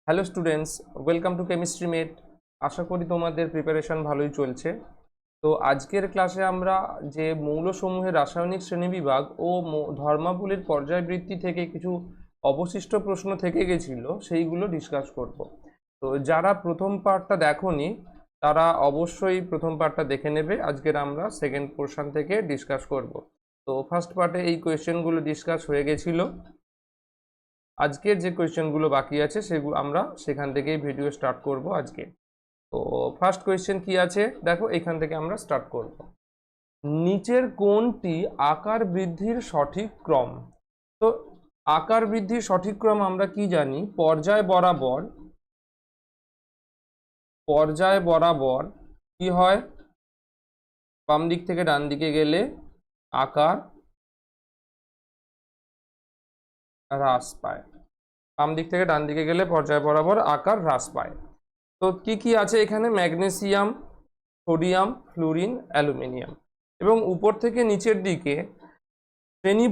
Hello students, welcome to chemistry mate. আশা করি তোমাদের প্রিপারেশন ভালোই চলছে। তো আজকের ক্লাসে আমরা যে মৌলসমূহের রাসায়নিক শ্রেণীবিভাগ ও ধর্মাবলীর পর্যায়বৃত্তি থেকে কিছু অবশিষ্ট প্রশ্ন থেকে গেছিল সেইগুলো ডিসকাস করব। তো যারা প্রথম পার্টটা দেখোনি তারা অবশ্যই প্রথম পার্টটা দেখে নেবে। আজকের আমরা সেকেন্ড পোর্শন থেকে ডিসকাস করব। তো ফার্স্ট পার্টে এই কোয়েশ্চেনগুলো ডিসকাস হয়ে গেছিলো। আজকের যে কোয়েশ্চেনগুলো বাকি আছে সেগুলো আমরা সেখান থেকেই ভিডিও স্টার্ট করব আজকে। তো ফার্স্ট কোয়েশ্চেন কি আছে দেখো, এখান থেকে আমরা স্টার্ট করব। নিচের কোনটি আকার বৃদ্ধির সঠিক ক্রম? তো আকার বৃদ্ধির সঠিক ক্রম আমরা কি জানি, পর্যায় বরাবর কি হয়, বাম দিক থেকে ডান দিকে গেলে আকার হ্রাস পায়। বাম দিক থেকে ডান দিকে গেলে পর্যায় বরাবর আকার হ্রাস পায়। তো কি কি আছে এখানে, ম্যাগনেসিয়াম, সোডিয়াম, ফ্লুরিন, অ্যালুমিনিয়াম। এবং উপর থেকে নিচের দিকে শ্রেণী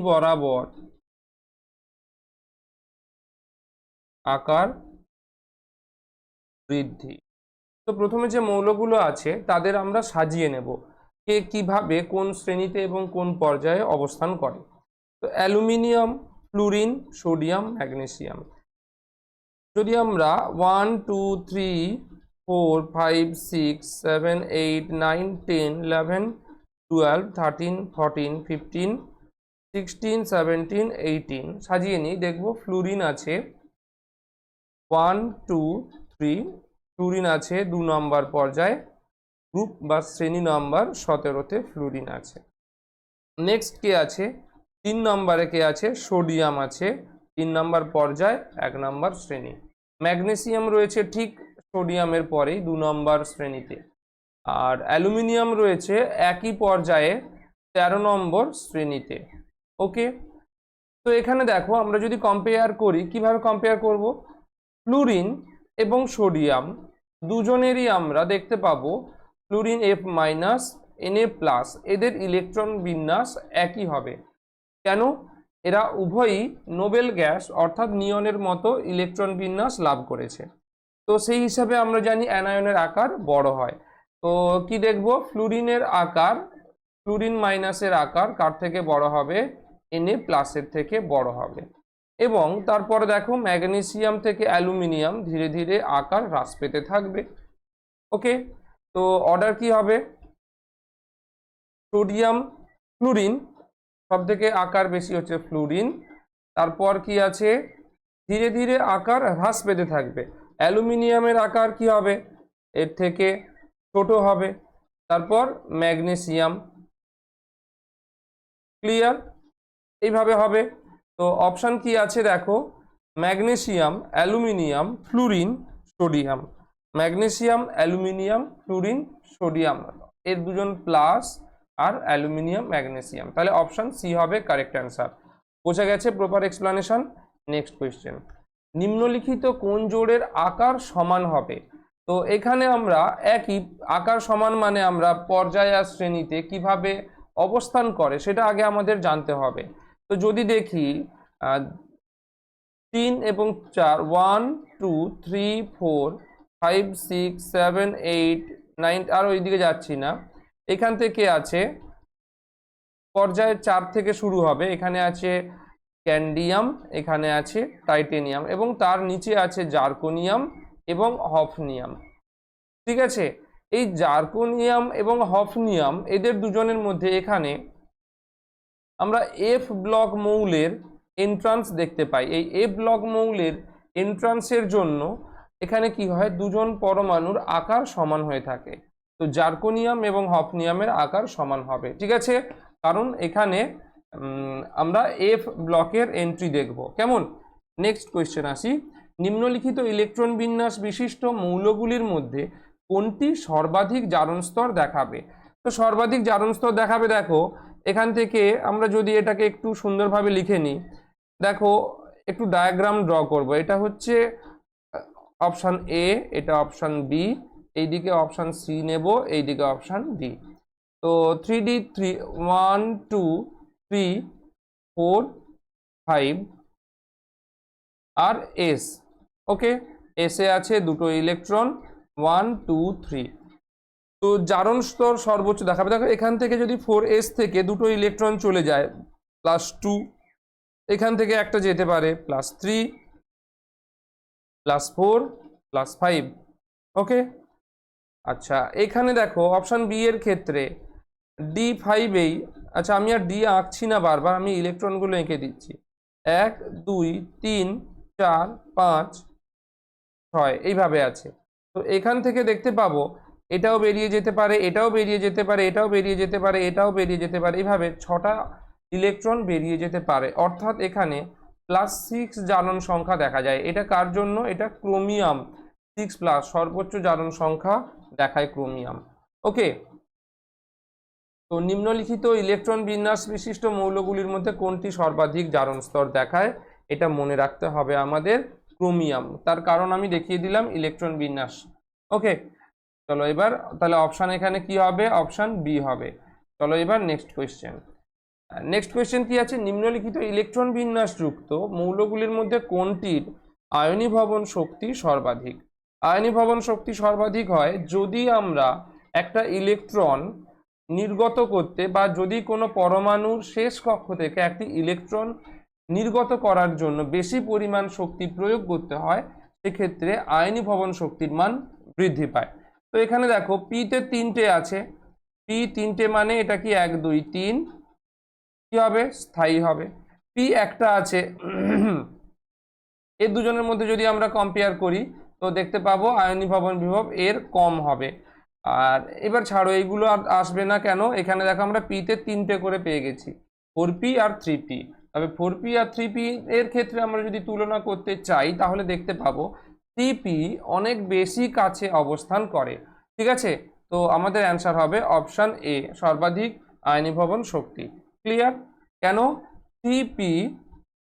বরাবর আকার বৃদ্ধি। তো প্রথমে যে মৌলগুলো আছে তাদের আমরা সাজিয়ে নেব, কে কিভাবে কোন শ্রেণীতে এবং কোন পর্যায়ে অবস্থান করে। তো অ্যালুমিনিয়াম, ফ্লুরিন, সোডিয়াম, ম্যাগনেসিয়াম। যদি আমরা 1 2 3 4 5 6 7 8 9 10 11 12 13 14 15 16 17 18 সাজিয়ে নিই, দেখব ফ্লুরিন আছে 1 2 3, ফ্লুরিন আছে 2 নম্বর পর্যায়ে, গ্রুপ বা শ্রেণী নম্বর 17তে ফ্লুরিন আছে। নেক্সট কে আছে, 3 নম্বরে কে আছে, সোডিয়াম আছে 3 নম্বর পর্যায় 1 নম্বর শ্রেণী। ম্যাগনেসিয়াম রয়েছে ঠিক সোডিয়ামের পরেই 2 নম্বর শ্রেণীতে। আর অ্যালুমিনিয়াম রয়েছে একই পর্যায়ে 13 নম্বর শ্রেণীতে। ওকে, তো এখানে দেখো আমরা যদি কম্পেয়ার করি, কিভাবে কম্পেয়ার করব, ফ্লুরিন এবং সোডিয়াম দুজনেরই আমরা দেখতে পাবো fluorine F minus Na plus, এদের ইলেকট্রন বিন্যাস একই হবে। কেন? এরা উভয়ই নোবেল গ্যাস অর্থাৎ নিয়নের মতো ইলেকট্রন বিন্যাস লাভ করেছে। তো সেই হিসাবে আমরা জানি অ্যানায়নের আকার বড় হয়। তো কি দেখব, ফ্লুরিনের আকার, ফ্লুরিন মাইনাসের আকার কার থেকে বড় হবে, Na প্লাসের থেকে বড় হবে। এবং তারপরে দেখো ম্যাগনেসিয়াম থেকে অ্যালুমিনিয়াম ধীরে ধীরে আকার হ্রাস পেতে থাকবে। ওকে, তো অর্ডার কি হবে, সোডিয়াম, ফ্লুরিন, সব থেকে আকার বেশি হচ্ছে ফ্লুরিন, তারপর কি আছে, ধীরে ধীরে আকার হ্রাস পেতে থাকবে। অ্যালুমিনিয়ামের আকার কি হবে, এর থেকে ছোট হবে, তারপর ম্যাগনেসিয়াম। ক্লিয়ার? এইভাবে হবে। তো অপশান কি আছে দেখো, magnesium, aluminium, fluorine, sodium. Magnesium, aluminium, fluorine, sodium, এর দুজন প্লাস, আর অ্যালুমিনিয়াম, ম্যাগনেসিয়াম। তাহলে অপশান সি হবে কারেক্ট অ্যান্সার। বোঝা গেছে প্রপার এক্সপ্লানেশন। নেক্সট কোয়েশ্চেন, নিম্নলিখিত কোন জোড়ের আকার সমান হবে? তো এখানে আমরা একই আকার সমান মানে আমরা পর্যায় আর শ্রেণীতে কিভাবে অবস্থান করে সেটা আগে আমাদের জানতে হবে। তো যদি দেখি 3 এবং 4, 1 2 3 4 5 6 7 8 9, আর ওইদিকে যাচ্ছি না, এখান থেকে আছে পর্যায়ে 4 থেকে শুরু হবে, এখানে আছে ক্যান্ডিয়াম, এখানে আছে টাইটেনিয়াম, এবং তার নিচে আছে জার্কোনিয়াম এবং হফনিয়াম। ঠিক আছে, এই জার্কোনিয়াম এবং হফনিয়াম এদের দুজনের মধ্যে এখানে আমরা এফ ব্লক মৌলের এন্ট্রান্স দেখতে পাই। এই এফ ব্লক মৌলের এন্ট্রান্সের জন্য এখানে কি হয়, দুজন পরমাণুর আকার সমান হয়ে থাকে। তো জার্কোনিয়াম এবং হফনিয়ামের আকার সমান হবে। ঠিক আছে, কারণ এখানে আমরা এফ ব্লকের এন্ট্রি দেখব। কেমন? নেক্সট কোয়েশ্চেন আসি, নিম্নলিখিত ইলেকট্রন বিন্যাস বিশিষ্ট মৌলগুলির মধ্যে কোনটি সর্বাধিক জারণ স্তর দেখাবে? তো সর্বাধিক জারণ স্তর দেখাবে, দেখো এখান থেকে আমরা যদি এটাকে একটু সুন্দরভাবে লিখে নিই, দেখো একটু ডায়াগ্রাম ড্র করব। এটা হচ্ছে অপশান এ, এটা অপশান বি, এইদিকে অপশান সি নেব, এইদিকে অপশান ডি। তো 3D 1 2 3 4 5 আর এস। ওকে, এসে আছে দুটো ইলেকট্রন 1 2 3। তো জারণ স্তর সর্বোচ্চ দেখাবে। দেখো এখান থেকে যদি 4s থেকে দুটো ইলেকট্রন চলে যায় +2, এখান থেকে একটা যেতে পারে +3 +4 +5। ওকে, আচ্ছা এখানে দেখো অপশান বি এর ক্ষেত্রে D5এই, আচ্ছা আমি আর ডি আঁকছি না বারবার, আমি ইলেকট্রনগুলো এঁকে দিচ্ছি। 1 2 3 4 5 6 এইভাবে আছে। তো এখান থেকে দেখতে পাবো এটাও বেরিয়ে যেতে পারে, এটাও বেরিয়ে যেতে পারে, এটাও বেরিয়ে যেতে পারে, এটাও বেরিয়ে যেতে পারে, এইভাবে 6টা ইলেকট্রন বেরিয়ে যেতে পারে। অর্থাৎ এখানে +6 জারণ সংখ্যা দেখা যায়। এটা কার জন্য? এটা ক্রোমিয়াম 6+, সর্বোচ্চ জারণ সংখ্যা দেখায় ক্রোমিয়াম। ওকে, তো নিম্নলিখিত ইলেকট্রন বিন্যাস বিশিষ্ট মৌলগুলির মধ্যে কোনটি সর্বাধিক জারণ স্তর দেখায়? এটা মনে রাখতে হবে আমাদের ক্রোমিয়াম, তার কারণ আমি দেখিয়ে দিলাম ইলেকট্রন বিন্যাস। ওকে, চলো এবার তাহলে অপশান এখানে কি হবে? অপশান বি হবে। চলো এবার নেক্সট কোয়েশ্চেন। নেক্সট কোয়েশ্চেন কি আছে? নিম্নলিখিত ইলেকট্রন বিন্যাসযুক্ত মৌলগুলির মধ্যে কোনটির আয়নীভবন শক্তি সর্বাধিক? আয়নীভবন শক্তি সর্বাধিক হয় যদি আমরা একটা ইলেকট্রন নির্গত করতে, বা যদি কোনো পরমাণুর শেষ কক্ষ থেকে একটি ইলেকট্রন নির্গত করার জন্য বেশি পরিমাণ শক্তি প্রয়োগ করতে হয়, সেক্ষেত্রে আয়নীভবন শক্তির মান বৃদ্ধি পায়। তো এখানে দেখো পিতে 3টে আছে, পি 3টে মানে এটা কি 1 2 3 কি হবে? স্থায়ী হবে। পি একটা আছে, এই দুজনের মধ্যে যদি আমরা কম্পেয়ার করি তো দেখতে পাবো আয়নীভবন বিভব এর কম হবে। আর এবার ছাড়ো, এইগুলো আর আসবে না কেন? এখানে দেখো আমরা পিতে 3টে করে পেয়ে গেছি, 4p আর 3p। তবে 4p আর 3p এর ক্ষেত্রে আমরা যদি তুলনা করতে চাই তাহলে দেখতে পাবো 3p অনেক বেশি কাছে অবস্থান করে। ঠিক আছে, তো আমাদের অ্যান্সার হবে অপশান এ, সর্বাধিক আয়নীভবন শক্তি। ক্লিয়ার? কেন?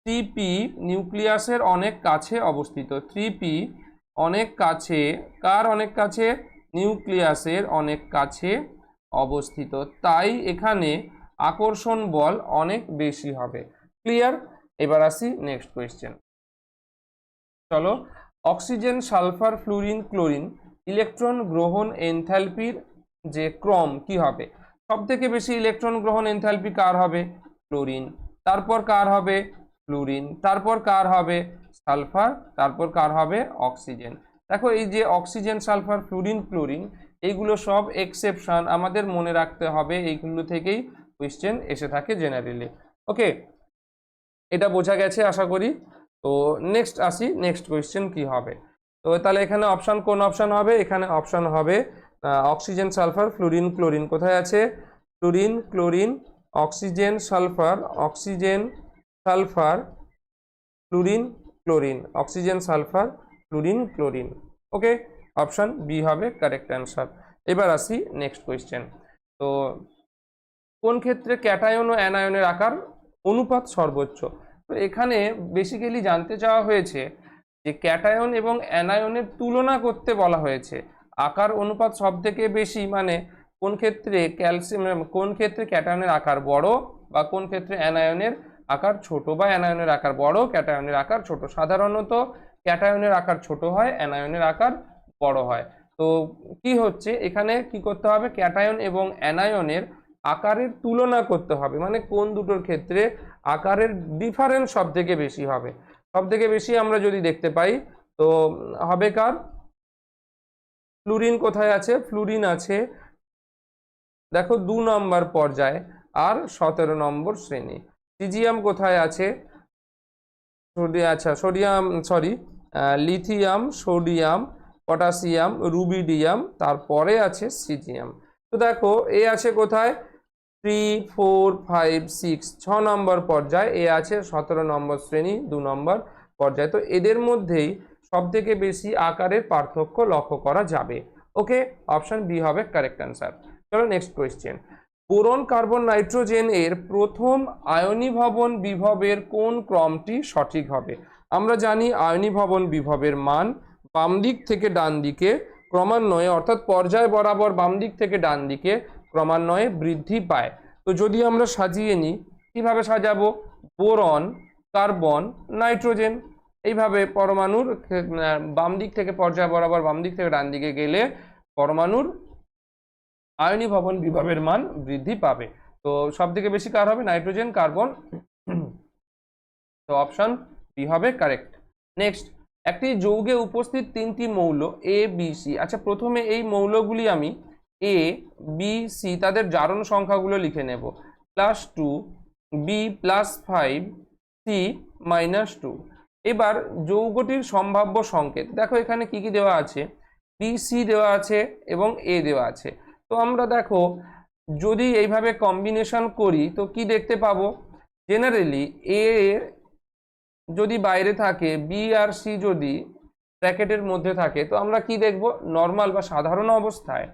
3p নিউক্লিয়াসের অনেক কাছে অবস্থিত। 3p অনেক কাছে, কার অনেক কাছে? নিউক্লিয়াসের অনেক কাছে অবস্থিত, তাই এখানে আকর্ষণ বল অনেক বেশি হবে। ক্লিয়ার? এবার আসি নেক্সট কোয়েশ্চেন। চলো, oxygen sulphur fluorine chlorine electron গ্রহণ এনথ্যালপির যে ক্রম কি হবে? সব থেকে বেশি ইলেকট্রন গ্রহণ এনথ্যালপি কার হবে? ক্লোরিন। তারপর কার হবে? ফ্লুরিন। তারপর কার হবে? সালফার। তারপর কার হবে? অক্সিজেন। দেখো এই যে অক্সিজেন সালফার ফ্লুরিন ক্লোরিন, এইগুলো সব এক্সেপশন, আমাদের মনে রাখতে হবে, এইগুলো থেকেই কোয়েশ্চেন এসে থাকে জেনারেলি। ওকে, এটা বোঝা গেছে আশা করি। তো নেক্সট আসি, নেক্সট কোয়েশ্চেন কি হবে। তো তাহলে এখানে অপশান কোন অপশান হবে? এখানে অপশান হবে অক্সিজেন সালফার ফ্লুরিন ক্লোরিন। কোথায় আছে? Fluorine chlorine oxygen sulphur, oxygen sulphur fluorine chlorine, oxygen sulphur fluorine chlorine. Okay, option B হবে কারেক্ট অ্যান্সার। এবার আসি নেক্সট কোয়েশ্চেন। তো কোন ক্ষেত্রে ক্যাটায়ন ও অ্যানায়নের আকার অনুপাত সর্বোচ্চ? তো এখানে বেসিক্যালি জানতে চাওয়া হয়েছে যে ক্যাটায়ন এবং অ্যানায়নের তুলনা করতে বলা হয়েছে। আকার অনুপাত সব থেকে বেশি মানে কোন ক্ষেত্রে ক্যালসিয়াম, কোন ক্ষেত্রে ক্যাটায়নের আকার বড়, বা কোন ক্ষেত্রে অ্যানায়নের আকার ছোট, বা অ্যানায়নের আকার বড় ক্যাটায়নের আকার ছোট। সাধারণত ক্যাটায়নের আকার ছোট হয়, অ্যানায়নের আকার বড় হয়। তো কি হচ্ছে এখানে, কি করতে হবে? ক্যাটায়ন এবং অ্যানায়নের আকারের তুলনা করতে হবে, মানে কোন দুটোর ক্ষেত্রে আকারের ডিফারেন্স সব থেকে বেশি হবে। সব থেকে বেশি আমরা যদি দেখতে পাই তো হবে কার? ফ্লুরিন কোথায় আছে? ফ্লুরিন আছে দেখো 2 নম্বর পর্যায়ে আর 17 নম্বর শ্রেণী। সিজিয়াম কোথায় আছে? লিথিয়াম, সোডিয়াম, পটাশিয়াম, রুবিডিয়াম, তারপরে আছে সিজিয়াম। তো দেখো এ আছে কোথায়? 3 4 5 6, 6 নম্বর পর্যায়ে এ আছে 17 নম্বর শ্রেণী 2 নম্বর পর্যায়ে। তো এদের মধ্যেই সব থেকে বেশি আকারের পার্থক্য লক্ষ্য করা যাবে। ওকে, অপশন বি হবে কারেক্ট অ্যান্সার। চলো next question. Boron carbon nitrogen এর প্রথম আয়নীভবন বিভবের কোন ক্রমটি সঠিক হবে? আমরা জানি আয়নীভবন বিভবের মান বাম দিক থেকে ডান দিকে ক্রমান্বয়ে, অর্থাৎ পর্যায় বরাবর বাম দিক থেকে ডান দিকে ক্রমান্বয়ে বৃদ্ধি পায়। তো যদি আমরা সাজিয়ে নিই কিভাবে সাজাবো? বোরন, কার্বন, নাইট্রোজেন, এইভাবে পরমাণুর বাম দিক থেকে পর্যায় বরাবর বাম দিক থেকে ডান দিকে গেলে পরমাণুর আয়নীভবন বিভবের মান বৃদ্ধি পাবে। তো সব থেকে বেশি কার হবে? Nitrogen, carbon. তো অপশন বি হবে কারেক্ট। নেক্সট, একটি যৌগে উপস্থিত তিনটি মৌল এ বি সি। আচ্ছা, প্রথমে এই মৌলগুলি আমি এ বি সি তাদের জারণ সংখ্যাগুলো লিখে নেব। +2, বি +5, সি -2। এবার যৌগটির সম্ভাব্য সংকেত দেখো, এখানে কি কি দেওয়া আছে? বি সি দেওয়া আছে এবং এ দেওয়া আছে। তো আমরা দেখো যদি এইভাবে কম্বিনেশন করি তো কি দেখতে পাবো? জেনারেলি এ যদি বাইরে থাকে, বি আর সি যদি ব্র্যাকেটের মধ্যে থাকে, তো আমরা কি দেখব? নর্মাল বা সাধারণ অবস্থায়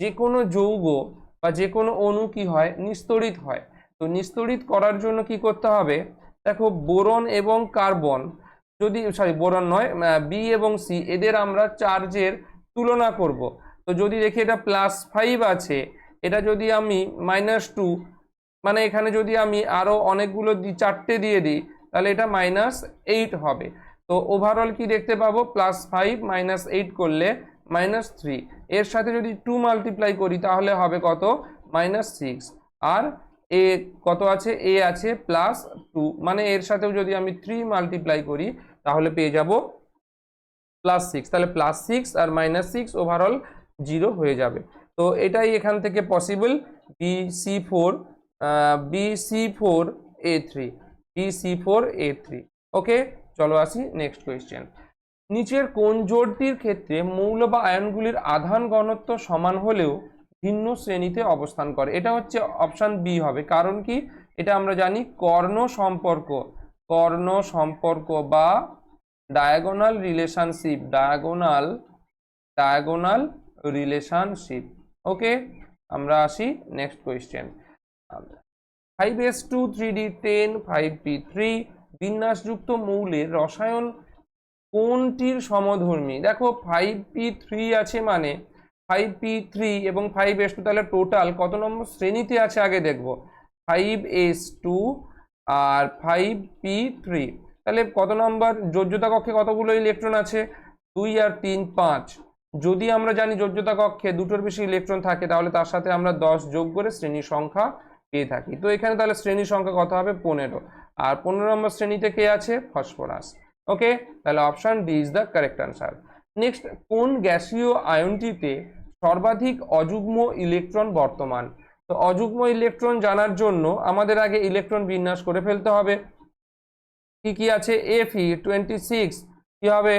যে কোনো যৌগ বা যে কোনো অণু কি হয়? নিস্তড়িত হয়। তো নিস্তড়িত করার জন্য কি করতে হবে? দেখো, বোরন এবং কার্বন যদি, বোরন নয়, বি এবং সি, এদের আমরা চার্জের তুলনা করব। তো যদি দেখি এটা +5 আছে, এটা যদি আমি -2, মানে এখানে যদি আমি আরো অনেকগুলো চারটে দিয়ে দিই তাহলে এটা -8 হবে। তো ওভারঅল কি দেখতে পাবো? +5 -8 করলে -3। এর সাথে যদি 2 মাল্টিপ্লাই করি তাহলে হবে কত? -6। আর এ কত আছে? এ আছে +2, মানে এর সাথেও যদি আমি 3 মাল্টিপ্লাই করি তাহলে পেয়ে যাব +6। তাহলে +6 আর -6 ওভারঅল 0 হয়ে যাবে। তো এটাই এখান থেকে পসিবল। BC4, BC4A3, BC4A3। ওকে, চলো আসি নেক্সট কোয়েশ্চেন। নিচের কোন জোড়টির ক্ষেত্রে মৌল বা আয়নগুলির আধান ঘনত্ব সমান হলেও ভিন্ন শ্রেণীতে অবস্থান করে? এটা হচ্ছে অপশন বি হবে। কারণ কি? এটা আমরা জানি কর্ণ সম্পর্ক, কর্ণ সম্পর্ক বা ডায়াগোনাল রিলেশনশিপ, ডায়াগোনাল রিলেশনশিপ। ওকে, আমরা আসি next question. 5s2 3d10 5p3 বিন্যাসযুক্ত মৌলের রসায়ন কোনটির সমধর্মী? দেখো 5p3 আছে, মানে 5p3 এবং 5s2, তাহলে টোটাল কত নম্বর শ্রেণীতে আছে আগে দেখব। 5s2 আর 5p3, তাহলে কত নম্বর যোজ্যতা কক্ষে কতগুলো ইলেকট্রন আছে? 2 আর 3 5। যদি আমরা জানি যোজ্যতা কক্ষে দুটোর বেশি ইলেকট্রন থাকে তাহলে তার সাথে আমরা 10 যোগ করে শ্রেণীর সংখ্যা পেয়ে থাকি। তো এখানে তাহলে শ্রেণীর সংখ্যা কত হবে? 15। আর 15 নম্বর শ্রেণীতে কে আছে? ফসফরাস। ওকে, তাহলে option D is the correct answer. Next, কোন গ্যাসীয় আয়নটিতে সর্বাধিক অযুগ্ম ইলেকট্রন বর্তমান? তো অযুগ্ম ইলেকট্রন জানার জন্য আমাদের আগে ইলেকট্রন বিন্যাস করে ফেলতে হবে। কি কি আছে? Fe26 কি হবে?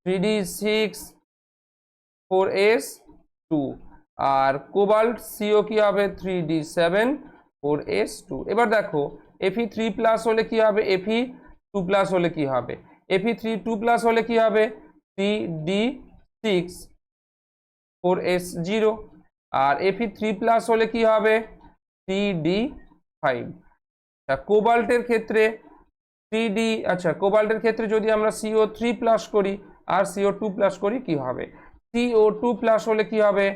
3d6 4s2। আর কোবাল্ট সিও কি হবে? 3d7 4s2। এবার দেখো Fe3+ হলে কি হবে? Fe2+ হলে কি হবে? Fe3 2+ হলে কি হবে? 3d6 4s0। আর Fe3+ হলে কি হবে? 3d5। কোবাল্টের ক্ষেত্রে 3d, আচ্ছা কোবাল্টের ক্ষেত্রে যদি আমরা CO3+ করি আর CO2+ করি কি হবে? CO2+ হলে কি হবে?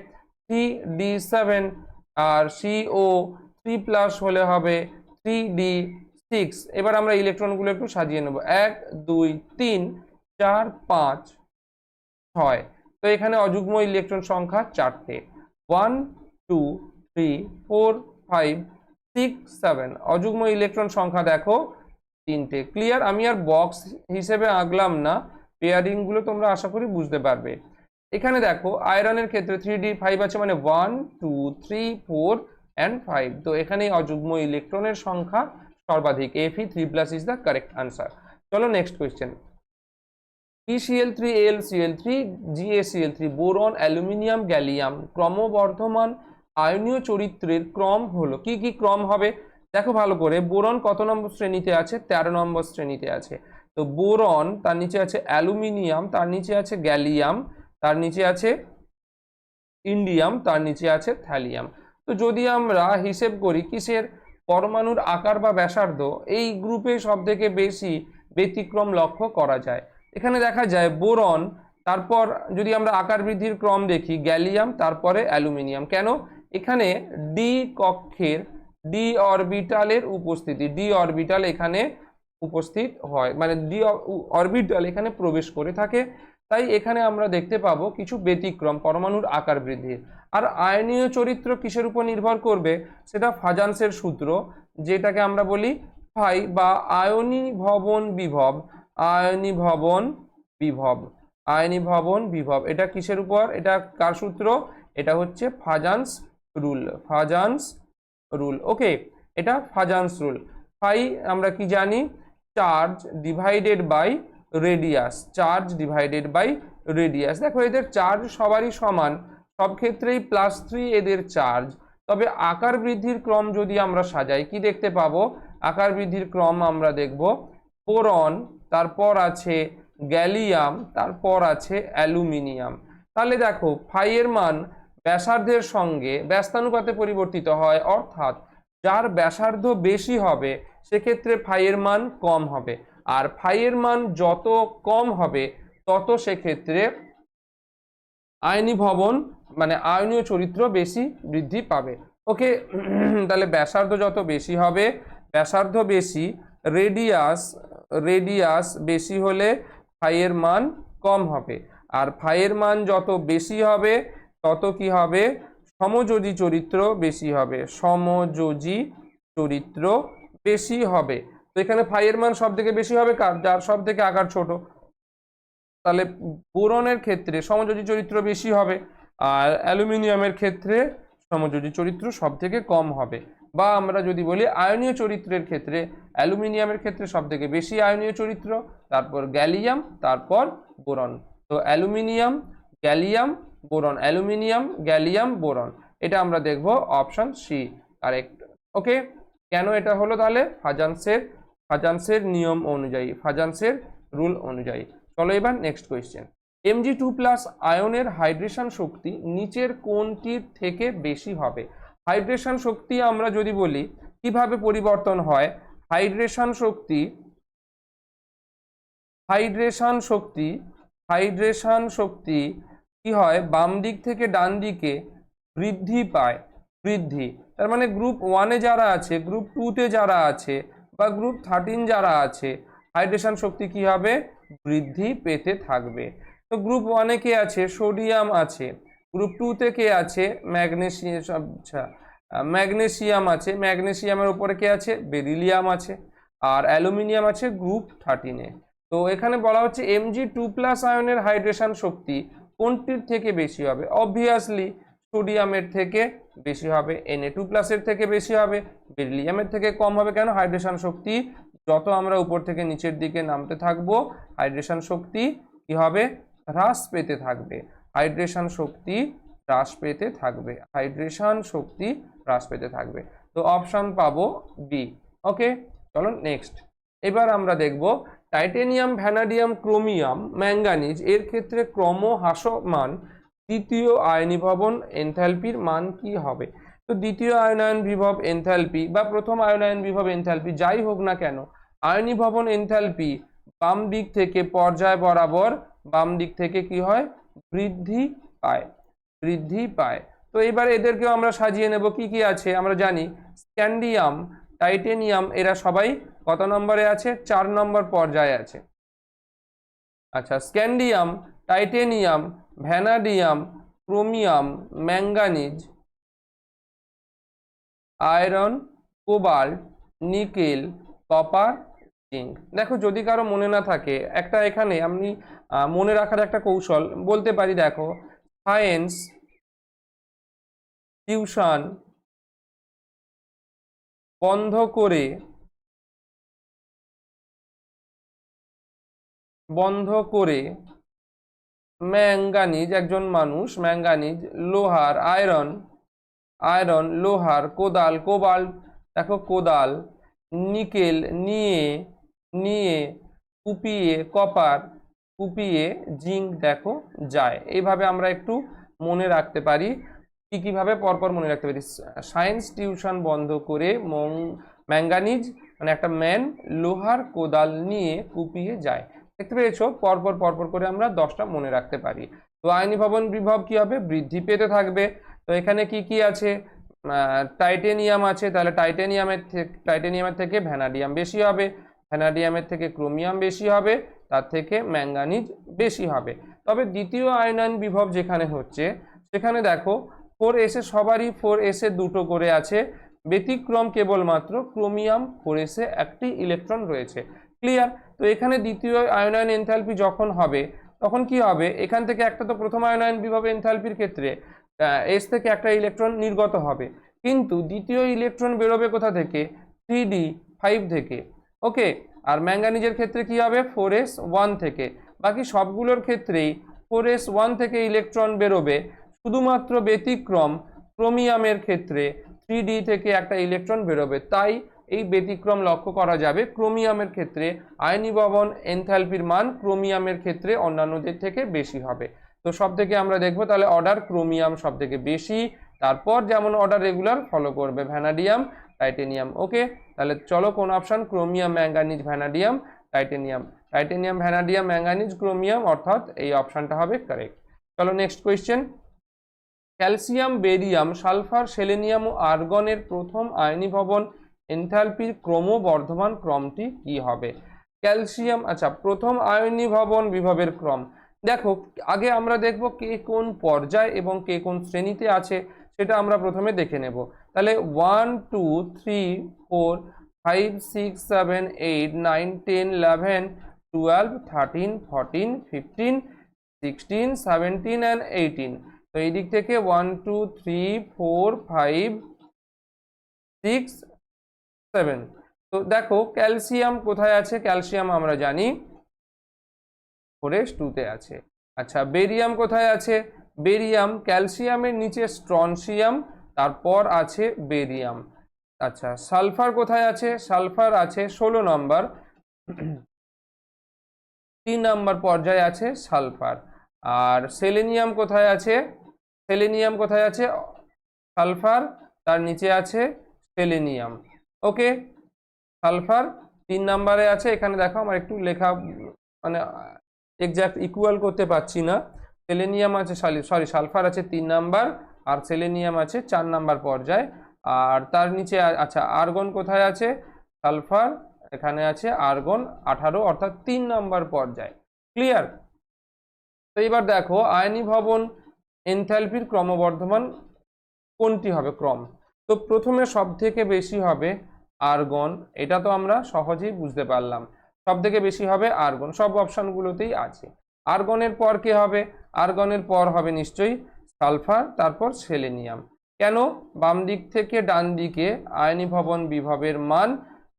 3d7। আর CO3+ হলে হবে 3d6। এবার আমরা ইলেকট্রনগুলো একটু সাজিয়ে নেব। 1 2 3 4 5 6। তো এখানে অযুগ্ম ইলেকট্রন সংখ্যা 4টে। 1 2 3 4 5 6 7। অযুগ্ম ইলেকট্রন সংখ্যা দেখো 3টে। ক্লিয়ার? আমি আর বক্স হিসেবে আঁকলাম না, পেয়ারিং গুলো তোমরা আশা করি বুঝতে পারবে। এখানে দেখো আয়রনের ক্ষেত্রে 3d5 আছে, মানে 1 2 3 4 and 5। তো এখানে অযুগ্ম ইলেকট্রনের সংখ্যা সর্বাধিক। Fe3+ is the correct answer. চলো next question. PCl3 AlCl3 GaCl3 boron aluminium gallium ক্রমবর্ধমান আয়নীয় চরিত্রের ক্রম হলো। কি কি ক্রম হবে? দেখো ভালো করে, বোরন কত নম্বর শ্রেণীতে আছে? 13 নম্বর শ্রেণীতে আছে। তো বোরন, তার নিচে আছে অ্যালুমিনিয়াম, তার নিচে আছে গ্যালিয়াম, তার নিচে আছে ইন্ডিয়াম, তার নিচে আছে থ্যালিয়াম। তো যদি আমরা হিসেব করি কিসের? পরমাণুর আকার বা ব্যাসার্ধ, এই গ্রুপে সব থেকে বেশি ব্যতিক্রম লক্ষ্য করা যায়। এখানে দেখা যায় বোরন, তারপর যদি আমরা আকার বৃদ্ধির ক্রম দেখি গ্যালিয়াম, তারপরে অ্যালুমিনিয়াম। কেন? এখানে ডি কক্ষের ডি অরবিটালের উপস্থিতি, ডি অরবিটাল এখানে উপস্থিত হয়, মানে ডি অরবিটাল এখানে প্রবেশ করে থাকে। তাই এখানে আমরা দেখতে পাবো কিছু ব্যতিক্রম পরমাণুর আকার বৃদ্ধির। আর আয়নীয় চরিত্র কিসের উপর নির্ভর করবে, সেটা ফাজান্সের সূত্র, যেটাকে আমরা বলি ফাই বা আয়নীভবন বিভব। আয়নীভবন বিভব, আয়নীভবন বিভব, এটা কিসের উপর, এটা কার সূত্র, এটা হচ্ছে Fajans rule, Fajans rule. Okay, এটা ফাজান্স রুল। ফাই আমরা কি জানি, charge divided by radius, charge divided by radius. দেখো এদের চার্জ সবারই সমান, সব ক্ষেত্রেই +3 এদের চার্জ। তবে আকার বৃদ্ধির ক্রম যদি আমরা সাজাই, কি দেখতে পাবো, আকার বৃদ্ধির ক্রম আমরা দেখব বোরন, তারপর আছে গ্যালিয়াম, তারপর আছে অ্যালুমিনিয়াম। তাহলে দেখো ফাই এর মান ব্যাসার্ধের সঙ্গে ব্যস্তানুপাতে পরিবর্তিত হয়, অর্থাৎ যার ব্যাসার্ধ বেশি হবে সেক্ষেত্রে ফাই এর মান কম হবে, আর ফাই এর মান যত কম হবে তত সেক্ষেত্রে আয়নীভবন মানে আয়নীয় চরিত্র বেশি বৃদ্ধি পাবে। ওকে, তাহলে ব্যাসার্ধ যত বেশি হবে, ব্যাসার্ধ বেশি, রেডিয়াস রেডিয়াস বেশি হলে ফাই এর মান কম হবে, আর ফাই এর মান যত বেশি হবে তত কি হবে, সমযোজী চরিত্র বেশি হবে, সমযোজী চরিত্র বেশি হবে। তো এখানে ফাই এর মান সব থেকে বেশি হবে কার, যার সব থেকে আকার ছোট। তাহলে বোরনের ক্ষেত্রে সমযোজী চরিত্র বেশি হবে, আর অ্যালুমিনিয়ামের ক্ষেত্রে সমযোজী চরিত্র সব থেকে কম হবে। বা আমরা যদি বলি আয়নীয় চরিত্রের ক্ষেত্রে, অ্যালুমিনিয়ামের ক্ষেত্রে সব থেকে বেশি আয়নীয় চরিত্র, তারপর গ্যালিয়াম, তারপর বোরন। তো aluminium gallium boron, aluminium gallium boron, এটা আমরা দেখব অপশন সি কারেক্ট। ওকে, কেন এটা হলো, তাহলে ফাজান্সের নিয়ম অনুযায়ী, ফাজান্সের রুল অনুযায়ী। চলো এবার নেক্সট কোয়েশ্চেন। Mg2+ আয়নের হাইড্রেশন শক্তি নিচের কোনটির থেকে বেশি হবে? হাইড্রেশন শক্তি আমরা যদি বলি কিভাবে পরিবর্তন হয়, হাইড্রেশন শক্তি কি হয়, বাম দিক থেকে ডান দিকে বৃদ্ধি পায়, বৃদ্ধি। তার মানে গ্রুপ 1-এ যারা আছে, গ্রুপ 2-তে যারা আছে, বা গ্রুপ 13 যারা আছে, হাইড্রেশন শক্তি কি হবে, বৃদ্ধি পেতে থাকবে। তো গ্রুপ 1-এ কে আছে, সোডিয়াম আছে। গ্রুপ 2-তে কে আছে, ম্যাগনেসিয়াম, আচ্ছা ম্যাগনেসিয়াম আছে। ম্যাগনেসিয়ামের উপরে কে আছে, বেরিলিয়াম আছে। আর অ্যালুমিনিয়াম আছে গ্রুপ 13-এ। তো এখানে বলা হচ্ছে Mg2+ আয়নের হাইড্রেশন শক্তি কোনটির থেকে বেশি হবে? অবভিয়াসলি সোডিয়ামের থেকে বেশি হবে, Na2+ এর থেকে বেশি হবে, বেরিলিয়ামের থেকে কম হবে। কেন? হাইড্রেশন শক্তি যত আমরা উপর থেকে নিচের দিকে নামতে থাকবো, হাইড্রেশন শক্তি কি হবে, হ্রাস পেতে থাকবে, হাইড্রেশন শক্তি হ্রাস পেতে থাকবে, হাইড্রেশন শক্তি হ্রাস পেতে থাকবে। তো অপশন পাবো বি। ওকে, চলো নেক্সট। এবার আমরা দেখব টাইটেনিয়াম, ভ্যানাডিয়াম, ক্রোমিয়াম, ম্যাঙ্গানিজ এর ক্ষেত্রে ক্রমহ্রাসমান দ্বিতীয় আয়নীভবন এনথালপির মান কি হবে? তো দ্বিতীয় আয়নায়ন বিভব এনথালপি বা প্রথম আয়নায়ন বিভব এনথালপি যাই হোক না কেন, আয়নীভবন এনথালপি বাম দিক থেকে পর্যায় বরাবর বাম দিক থেকে কি হয়, বৃদ্ধি পায়, বৃদ্ধি পায়। তো এবার এদেরকেও আমরা সাজিয়ে নেব, কি কি আছে আমরা জানি। স্ক্যান্ডিয়াম, টাইটেনিয়াম এরা সবাই কত নম্বরে আছে, 4 নম্বর পর্যায়ে আছে। আচ্ছা, scandium, titanium, vanadium, chromium, manganese, iron, cobalt, nickel, copper, zinc. দেখো যদি কারো মনে না থাকে, একটা এখানে আমি মনে রাখার একটা কৌশল বলতে পারি। দেখো, সায়েন্স টিউশন বন্ধ করে ম্যাঙ্গানিজ, একজন মানুষ ম্যাঙ্গানিজ, লোহার, আয়রন লোহার, কোদাল কোবাল্ট, দেখো কোদাল, নিকেল নিয়ে কুপিয়ে, কপার কুপিয়ে, জিঙ্ক দেখো যায়। এইভাবে আমরা একটু মনে রাখতে পারি। কিভাবে পরপর মনে রাখতে পারি, সায়েন্স টিউশন বন্ধ করে ম্যাঙ্গানিজ মানে একটা ম্যান লোহার কোদাল নিয়ে কুপিয়ে যায়। দেখতে পেয়েছো, পরপর করে আমরা 10টা মনে রাখতে পারি। তো আয়নীভবন বিভব কি হবে, বৃদ্ধি পেতে থাকবে। তো এখানে কি কি আছে, টাইটেনিয়াম আছে, তাহলে টাইটেনিয়ামের থেকে ভ্যানাডিয়াম বেশি হবে, ভ্যানাডিয়ামের থেকে ক্রোমিয়াম বেশি হবে, তার থেকে ম্যাঙ্গানিজ বেশি হবে। তবে দ্বিতীয় আয়নায়ন বিভব যেখানে হচ্ছে সেখানে দেখো 4s এ সবারই 4s এ দুটো করে আছে, ব্যতিক্রম কেবলমাত্র ক্রোমিয়াম 4s এ একটি ইলেকট্রন রয়েছে। ক্লিয়ার? তো এখানে দ্বিতীয় আয়নায়ন এনথালপি যখন হবে তখন কি হবে, এখান থেকে একটা তো প্রথম আয়নায়ন বিভব এনথালপির ক্ষেত্রে এস থেকে একটা ইলেকট্রন নির্গত হবে, কিন্তু দ্বিতীয় ইলেকট্রন বেরোবে কোথা থেকে, 3d5 থেকে। ওকে, আর ম্যাঙ্গানিজের ক্ষেত্রে কি হবে, 4s1 থেকে। বাকি সবগুলোর ক্ষেত্রেই 4s1 থেকে ইলেকট্রন বেরোবে, শুধুমাত্র ব্যতিক্রম ক্রোমিয়ামের ক্ষেত্রে 3d থেকে একটা ইলেকট্রন বেরোবে। তাই এই ব্যতিক্রম লক্ষ্য করা যাবে ক্রোমিয়ামের ক্ষেত্রে আয়নীভবন এনথালপির মান ক্রোমিয়ামের ক্ষেত্রে অন্যান্যদের থেকে বেশি হবে। তো সব থেকে আমরা দেখবো তাহলে অর্ডার ক্রোমিয়াম সব থেকে বেশি, তারপর যেমন অর্ডার রেগুলার ফলো করবে ভ্যানাডিয়াম, টাইটেনিয়াম। ওকে, তাহলে চলো কোন option, chromium, manganese, vanadium, titanium, titanium, vanadium, manganese, chromium, অর্থাৎ এই অপশনটা হবে কারেক্ট। চলো next question. Calcium, barium, sulphur, selenium ও আর্গনের প্রথম আয়নীভবন এনথালপির ক্রমবর্ধমান ক্রমটি কি হবে? ক্যালসিয়াম, আচ্ছা, প্রথম আয়নীভবন বিভবের ক্রম দেখো, আগে আমরা দেখব কে কোন পর্যায় এবং কে কোন শ্রেণীতে আছে সেটা আমরা প্রথমে দেখে নেব। তাহলে 1 2 3 4 5 6 7 8 9 10 11 12 13 14 15 16 17 and 18। তো এই দিক থেকে 1 2 3 4 5 6 7। তো দেখো ক্যালসিয়াম কোথায় আছে, ক্যালসিয়াম আমরা জানি 4s2 তে আছে। আচ্ছা, বেরিয়াম কোথায় আছে, বেরিয়াম ক্যালসিয়ামের নিচে স্ট্রনসিয়াম, তারপর আছে বেরিয়াম। আচ্ছা, সালফার কোথায় আছে, সালফার আছে 16 নম্বর, 3 নম্বর পর্যায়ে আছে সালফার। আর সেলেনিয়াম কোথায় আছে, সেলেনিয়াম কোথায় আছে, সালফার তার নিচে আছে সেলেনিয়াম। ওকে, সালফার 3 নম্বরে আছে। এখানে দেখো আমার একটু লেখা মানে এক্সাক্ট ইকুয়াল করতে পারছি না। সেলেনিয়াম আছে, সরি সালফার আছে 3 নাম্বার, আর সেলেনিয়াম আছে 4 নাম্বার পর্যায়ে। আর তার নিচে আচ্ছা আর্গন কোথায় আছে, সালফার এখানে আছে আর্গন 18, অর্থাৎ 3 নাম্বার পর্যায়ে। ক্লিয়ার? তো এবার দেখো আয়নীভবন এনথালপির ক্রমবর্ধমান কোনটি হবে ক্রম। তো প্রথমে সব থেকে বেশি হবে আর্গন, এটা তো আমরা সহজেই বুঝতে পারলাম, সব থেকে বেশি হবে আর্গন, সব অপশনগুলোতেই আছে। আর্গনের পর কে হবে, আর্গনের পর হবে নিশ্চয়ই সালফার, তারপর সেলেনিয়াম। কেন, বাম দিক থেকে ডান দিকে আয়নীভবন বিভবের মান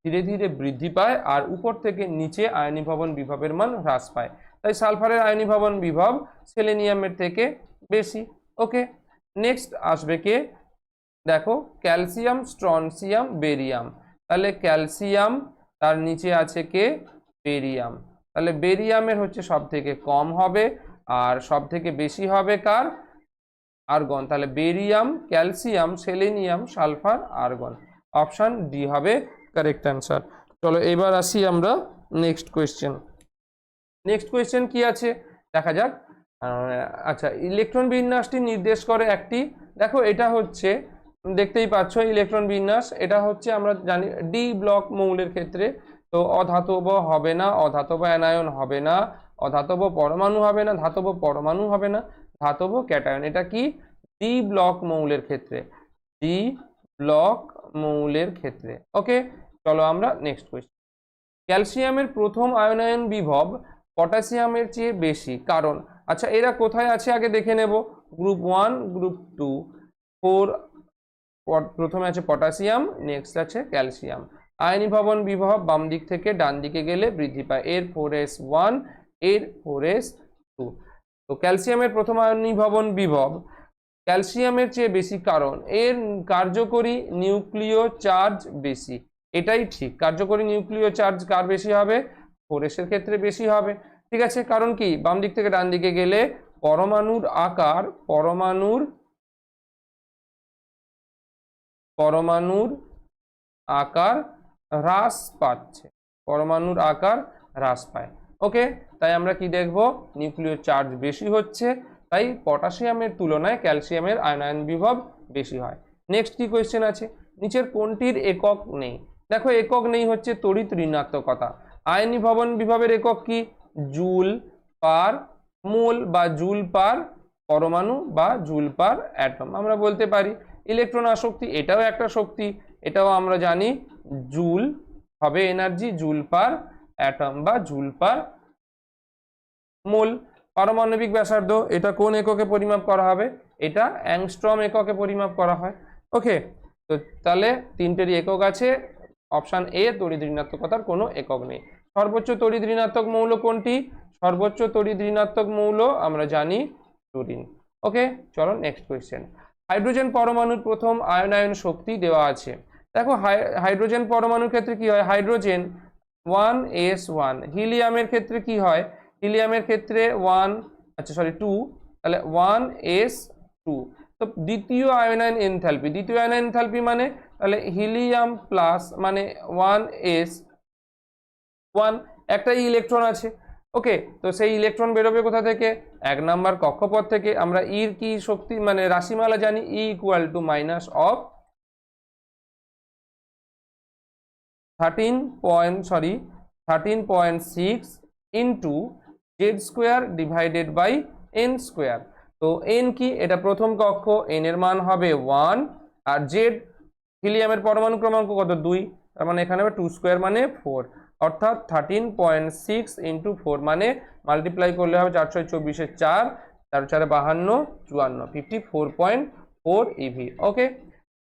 ধীরে ধীরে বৃদ্ধি পায়, আর উপর থেকে নিচে আয়নীভবন বিভবের মান হ্রাস পায়, তাই সালফারের আয়নীভবন বিভব সেলেনিয়ামের থেকে বেশি। ওকে, নেক্সট আসবে কে, দেখো ক্যালসিয়াম, স্ট্রনসিয়াম, বেরিয়াম। তাহলে ক্যালসিয়াম তার নিচে আছে কে, বেরিয়াম। তাহলে বেরিয়ামের হচ্ছে সব থেকে কম হবে, আর সব থেকে বেশি হবে কার, আর্গন। তাহলে barium, calcium, selenium, sulphur, argon, option D হবে কারেক্ট অ্যান্সার। চলো এবার আসি আমরা নেক্সট কোয়েশ্চেন। নেক্সট কোয়েশ্চেন কি আছে দেখা যাক। আচ্ছা, ইলেকট্রন বিন্যাসটি নির্দেশ করে একটি, দেখো এটা হচ্ছে দেখতেই পাচ্ছ ইলেকট্রন বিন্যাস, এটা হচ্ছে আমরা জানি ডি ব্লক মৌলের ক্ষেত্রে। তো অধাতব হবে না, অধাতব অ্যানায়ন হবে না, অধাতব পরমাণু হবে না, ধাতব পরমাণু হবে না, ধাতব ক্যাটায়ন। এটা কি, ডি ব্লক মৌলের ক্ষেত্রে, ডি ব্লক মৌলের ক্ষেত্রে। ওকে, চলো আমরা নেক্সট কোয়েশ্চেন। ক্যালসিয়ামের প্রথম আয়নায়ন বিভব পটাশিয়ামের চেয়ে বেশি কারণ, আচ্ছা এরা কোথায় আছে আগে দেখে নেব। গ্রুপ 1, গ্রুপ 2, 4 প্রথমে আছে পটাশিয়াম, নেক্সট আছে ক্যালসিয়াম। আয়নীভবন বিভব বাম দিক থেকে ডান দিকে গেলে বৃদ্ধি পায়, এর 4s1, এর 4s2। তো ক্যালসিয়ামের প্রথম আয়নীভবন বিভব ক্যালসিয়ামের চেয়ে বেশি কারণ এর কার্যকরী নিউক্লিয় চার্জ বেশি। এটাই ঠিক, কার্যকরী নিউক্লিয় চার্জ কার বেশি হবে, 4s এর ক্ষেত্রে বেশি হবে। ঠিক আছে, কারণ কি, বাম দিক থেকে ডান দিকে গেলে পরমাণুর আকার হ্রাস পাচ্ছে, পরমাণুর আকার হ্রাস পায়। ওকে, তাই আমরা কি দেখব, নিউক্লিয় চার্জ বেশি হচ্ছে, তাই পটাশিয়ামের তুলনায় ক্যালসিয়ামের আয়নায়ন বিভব বেশি হয়। নেক্সট কি কোয়েশ্চেন আছে, নিচের কোনটির একক নেই? দেখো একক নেই হচ্ছে তড়িৎ ঋণাত্মকতা। আয়নী ভবন বিভবের একক কি? জুল পার মোল বা জুল পার পরমাণু বা জুল পার অ্যাটম। আমরা বলতে পারি ইলেকট্রন আসক্তি, এটাও একটা শক্তি, এটাও আমরা জানি জুল হবে এনার্জি, জুল পার অ্যাটম বা জুল পার মোল। পারমাণবিক ব্যাসার্ধ, এটা কোন এককে পরিমাপ করা হবে? এটা অ্যাংস্ট্রম এককে পরিমাপ করা হয়। ওকে, তো তাহলে তিনটেরই একক আছে। অপশান এ তড়িৎ ঋণাত্মকতার কোনো একক নেই। সর্বোচ্চ তড়িৎ ঋণাত্মক মৌল কোনটি? সর্বোচ্চ তড়িৎ ঋণাত্মক মৌল আমরা জানি ফ্লুরিন। ওকে, চলো নেক্সট কোয়েশ্চেন। হাইড্রোজেন পরমাণুর প্রথম আয়নায়ন শক্তি দেওয়া আছে। দেখো হাইড্রোজেন পরমাণুর ক্ষেত্রে কি হয়? Hydrogen 1s1। হিলিয়ামের ক্ষেত্রে কি হয়? হিলিয়ামের ক্ষেত্রে 2, তাহলে 1s2। তো দ্বিতীয় আয়নায়ন এনথালপি, দ্বিতীয় আয়নায়ন এনথালপি মানে তাহলে হিলিয়াম প্লাস মানে 1s1, একটা ইলেকট্রন আছে। ওকে, তো সেই ইলেকট্রন বেরোবে কোথা থেকে? 1 নাম্বার কক্ষপথ থেকে। আমরা ইর কি শক্তি মানে রাশিমালা জানি, E equal to minus of 13.6 into Z square divided by n square. তো এন কি? এটা প্রথম কক্ষ, এন এর মান হবে 1, আর জেড হিলিয়ামের পরমাণু ক্রমাঙ্ক কত? 2, তার মানে এখানে হবে 2 স্কোয়ার মানে 4, অর্থাৎ 13.6 ইন্টু 4 মানে মাল্টিপ্লাই করলে হবে 424-এর 4, 4×4 = 52, 54.4 ইভি। ওকে,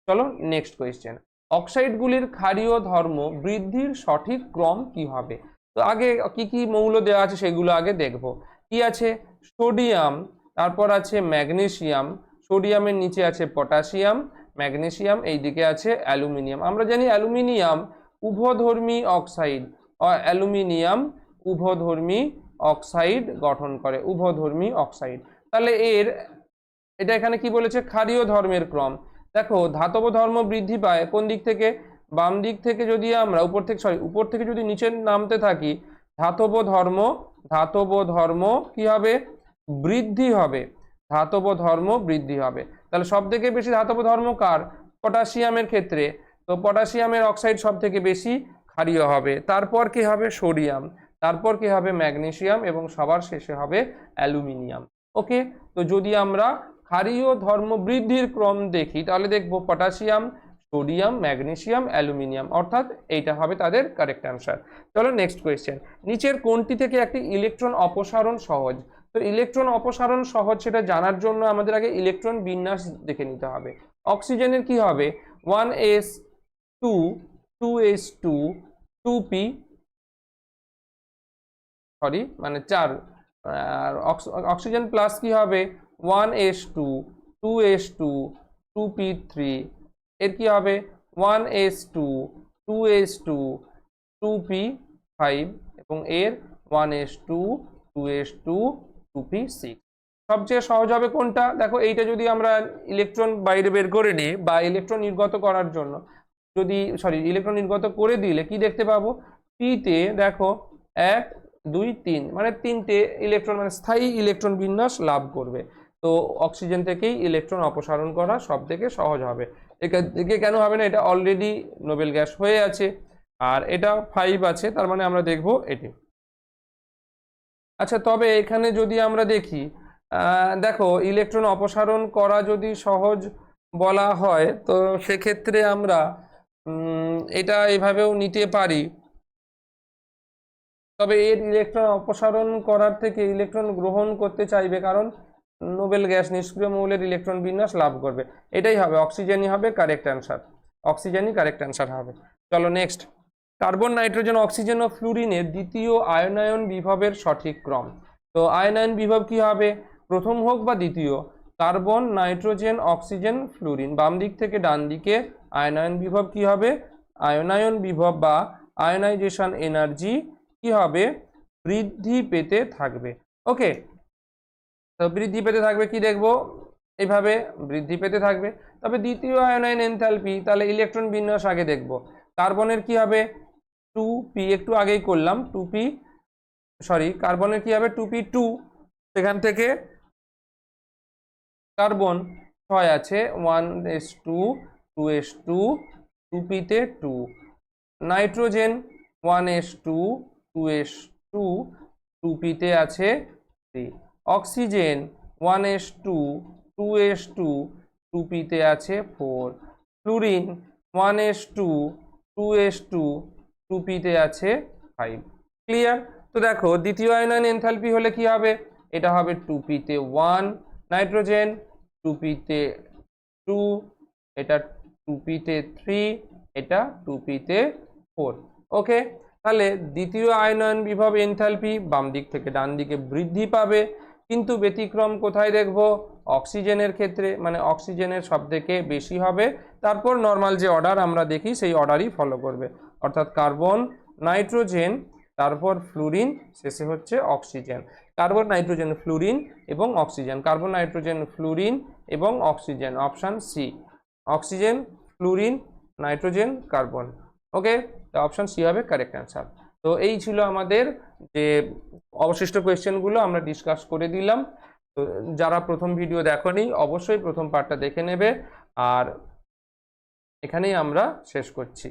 চলো নেক্সট কোয়েশ্চেন। অক্সাইডগুলির ক্ষারীয় ধর্ম বৃদ্ধির সঠিক ক্রম কি হবে? তো আগে কি কি মৌল দেওয়া আছে সেগুলো আগে দেখব। কি আছে? সোডিয়াম, তারপর আছে ম্যাগনেসিয়াম, সোডিয়ামের নিচে আছে পটাশিয়াম, ম্যাগনেসিয়াম, এইদিকে আছে অ্যালুমিনিয়াম। আমরা জানি অ্যালুমিনিয়াম উভধর্মী অক্সাইড, অ্যালুমিনিয়াম উভধর্মী অক্সাইড গঠন করে, উভধর্মী অক্সাইড। তাহলে এটা এখানে কি বলেছে? ক্ষারীয় ধর্মের ক্রম। দেখো ধাতব ধর্ম বৃদ্ধি পায় কোন দিক থেকে? বাম দিক থেকে যদি আমরা উপর থেকে যদি নিচে নামতে থাকি, ধাতব ধর্ম কি হবে? বৃদ্ধি হবে, ধাতব ধর্ম বৃদ্ধি হবে। তাহলে সব থেকে বেশি ধাতব ধর্ম কার? পটাশিয়ামের ক্ষেত্রে। তো পটাশিয়ামের অক্সাইড সব থেকে বেশি ক্ষারীয় হবে। তারপর কি হবে? সোডিয়াম, তারপর কি হবে? ম্যাগনেসিয়াম, এবং সবার শেষে হবে অ্যালুমিনিয়াম। ওকে, তো যদি আমরা ক্ষারীয় ধর্ম বৃদ্ধির ক্রম দেখি তাহলে দেখব পটাশিয়াম, সোডিয়াম, ম্যাগনেসিয়াম, অ্যালুমিনিয়াম, অর্থাৎ এইটা হবে তাদের কারেক্ট অ্যান্সার। চলো নেক্সট কোয়েশ্চেন। নিচের কোনটি থেকে একটি ইলেকট্রন অপসারণ সহজ? তো ইলেকট্রন অপসারণ সহজ সেটা জানার জন্য আমাদের আগে ইলেকট্রন বিন্যাস দেখে নিতে হবে। অক্সিজেনের কি হবে? 1s2, 2s2, 2p, মানে 4। আর অক্সিজেন প্লাস কি হবে? 1s2, 2s2, 2p3, এর কি হবে? 1s2, 2s2, 2p5, এবং এর 1s2, 2s2, 2p6। সবচেয়ে সহজ হবে কোনটা? দেখো এইটা যদি আমরা ইলেকট্রন বাইরে বের করে নিই বা ইলেকট্রন নির্গত করার জন্য ইলেকট্রন নির্গত করে দিলে কি দেখতে পাবো? পিতে দেখো 1, 2, 3 মানে 3টে ইলেকট্রন মানে স্থায়ী ইলেকট্রন বিন্যাস লাভ করবে। তো অক্সিজেন থেকেই ইলেকট্রন অপসারণ করা সব থেকে সহজ হবে। একে কেন হবে না? এটা অলরেডি নোবেল গ্যাস হয়ে আছে, আর এটা 5 আছে, তার মানে আমরা দেখব এটি। আচ্ছা, তবে এখানে যদি আমরা দেখি, দেখো ইলেকট্রন অপসারণ করা যদি সহজ বলা হয় তো সেক্ষেত্রে আমরা এটা এভাবেও নিতে পারি। তবে এর ইলেকট্রন অপসারণ করার থেকে ইলেকট্রন গ্রহণ করতে চাইবে, কারণ নোবেল গ্যাস নিষ্ক্রিয় মৌলের ইলেকট্রন বিন্যাস লাভ করবে। এটাই হবে, অক্সিজেনই হবে কারেক্ট অ্যান্সার, অক্সিজেনই কারেক্ট অ্যান্সার হবে। চলো নেক্সট। কার্বন, নাইট্রোজেন, অক্সিজেন ও ফ্লুরিনের দ্বিতীয় আয়নায়ন বিভবের সঠিক ক্রম। তো আয়নায়ন বিভব কি হবে? প্রথম হোক বা দ্বিতীয়, কার্বন, নাইট্রোজেন, অক্সিজেন, ফ্লুরিন, বাম দিক থেকে ডান দিকে আয়নায়ন বিভব কি হবে? আয়নায়ন বিভব বা আয়নাইজেশন এনার্জি কি হবে? বৃদ্ধি পেতে থাকবে। ওকে, তো বৃদ্ধি পেতে থাকবে, কি দেখবো? এইভাবে বৃদ্ধি পেতে থাকবে। তবে দ্বিতীয় আয়নায়ন এনথালপি, তাহলে ইলেকট্রন বিন্যাস আগে দেখব। কার্বনের কি হবে? 2p, একটু আগেই করলাম 2p, কার্বনের কি হবে? 2p2, সেখান থেকে কার্বন 6 আছে, 1s2, 2s2 2p তে 2, নাইট্রোজেন 1s2 2s2 2p তে আছে 3, অক্সিজেন 1s2 2s2 2p তে আছে 4, ফ্লুরিন 1s2 2s2 2p তে আছে 5। ক্লিয়ার? তো দেখো দ্বিতীয় আয়নন এনথালপি হলে কি হবে, এটা হবে 2p তে 1 নাইট্রোজেন, 2p তে 2, এটা 2p তে 3, এটা 2p তে 4। ওকে, তাহলে দ্বিতীয় আয়নন বিভব এনথালপি বাম দিক থেকে ডান দিকে বৃদ্ধি পাবে, কিন্তু ব্যতিক্রম কোথায় দেখব, অক্সিজেনের ক্ষেত্রে, মানে অক্সিজেনের সব থেকে বেশি হবে, তারপর নর্মাল যে অর্ডার আমরা দেখি সেই অর্ডারই ফলো করবে, অর্থাৎ কার্বন নাইট্রোজেন তারপর ফ্লুরিন শেষে হচ্ছে অক্সিজেন। কার্বন নাইট্রোজেন ফ্লুরিন এবং অক্সিজেন, কার্বন নাইট্রোজেন ফ্লুরিন এবং oxygen, option C, oxygen fluorine nitrogen carbon. Okay, তো অপশান সি হবে কারেক্ট অ্যান্সার। তো এই ছিল আমাদের যে অবশিষ্ট কোয়েশ্চেনগুলো আমরা ডিসকাস করে দিলাম। তো যারা প্রথম ভিডিও দেখোনি অবশ্যই প্রথম পার্টটা দেখে নেবে, আর এখানেই আমরা শেষ করছি।